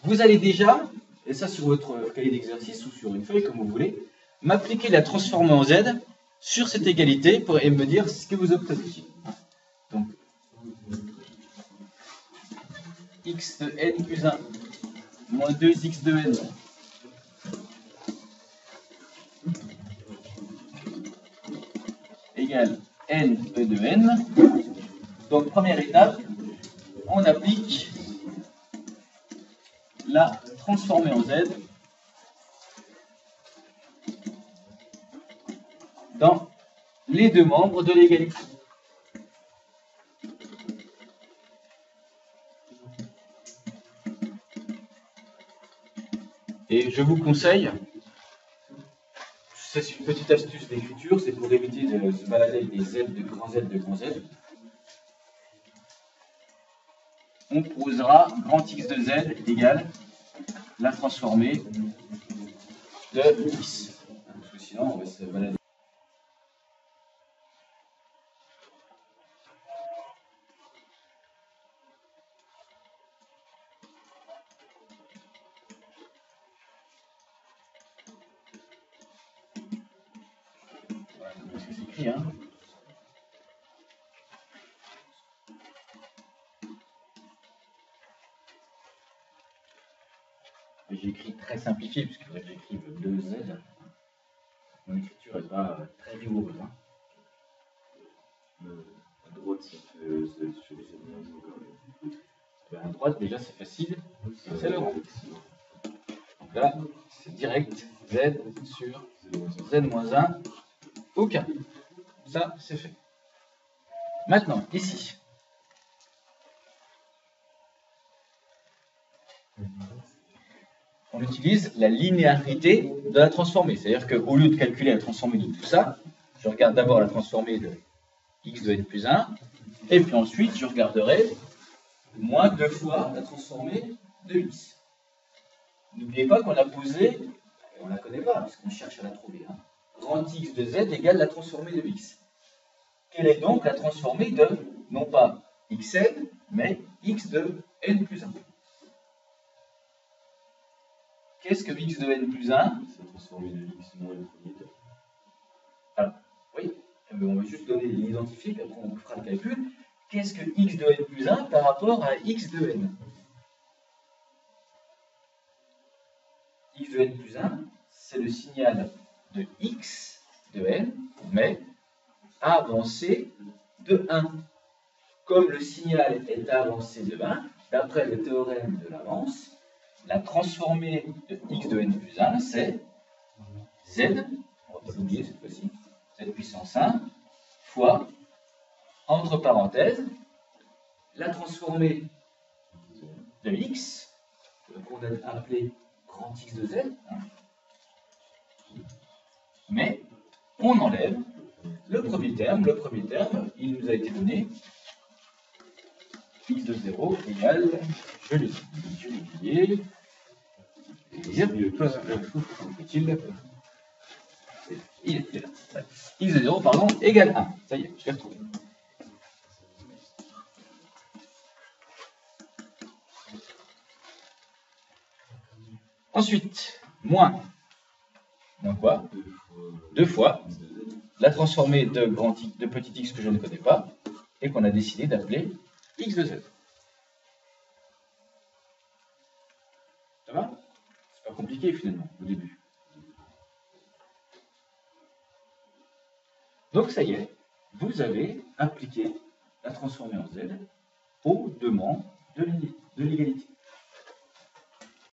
vous allez déjà, et ça sur votre cahier d'exercice ou sur une feuille comme vous voulez, m'appliquer la transformer en z sur cette égalité et me dire ce que vous obtenez. Donc, x de n plus 1 moins 2x de n égale n e de n. Donc, première étape, on applique la transformée en z dans les deux membres de l'égalité. Et je vous conseille, c'est une petite astuce d'écriture, c'est pour éviter de se balader avec des z de grand Z. On posera grand X de Z égale la transformée de X. Parce que sinon, on va se balader. Voilà, parce que c'est écrit, hein. J'ai écrit très simplifié, puisqu'il faudrait que j'écrive 2Z. Mon écriture n'est pas très rigoureuse. Hein. À droite, ça fait chez les À droite, déjà, c'est facile. C'est le rang. Donc là, c'est direct. Z sur Z-1, aucun. Ça, c'est fait. Maintenant, ici. On utilise la linéarité de la transformée. C'est-à-dire qu'au lieu de calculer la transformée de tout ça, je regarde d'abord la transformée de x de n plus 1, et puis ensuite, je regarderai moins 2 fois la transformée de x. N'oubliez pas qu'on a posé, on ne la connaît pas, puisqu'on cherche à la trouver, hein, grand x de z égale la transformée de x. Quelle est donc la transformée de, non pas xn, mais x de n plus 1? Qu'est-ce que x de n plus 1? C'est la transformée de x moins le premier terme. Alors, oui, on va juste donner l'identifié, puis après on fera le calcul. Qu'est-ce que x de n plus 1 par rapport à x de n? X de n plus 1, c'est le signal de x de n, mais avancé de 1. Comme le signal est avancé de 1, d'après le théorème de l'avance, la transformée de x de n plus 1, c'est z, on va pas l'oublier cette fois-ci, z puissance 1, fois, entre parenthèses, la transformée de x, qu'on a appelé grand X de Z, hein. Mais on enlève le premier terme. Le premier terme, il nous a été donné x de 0 égale, je l'ai oublié, il était là. X de 0, pardon, égale 1. Ça y est, je l'ai retrouvé. Ensuite, moins quoi? 2 fois la transformée de petit x que je ne connais pas et qu'on a décidé d'appeler x de z. Ça va? C'est pas compliqué finalement au début. Donc ça y est, vous avez appliqué la transformée en z aux deux membres de l'égalité.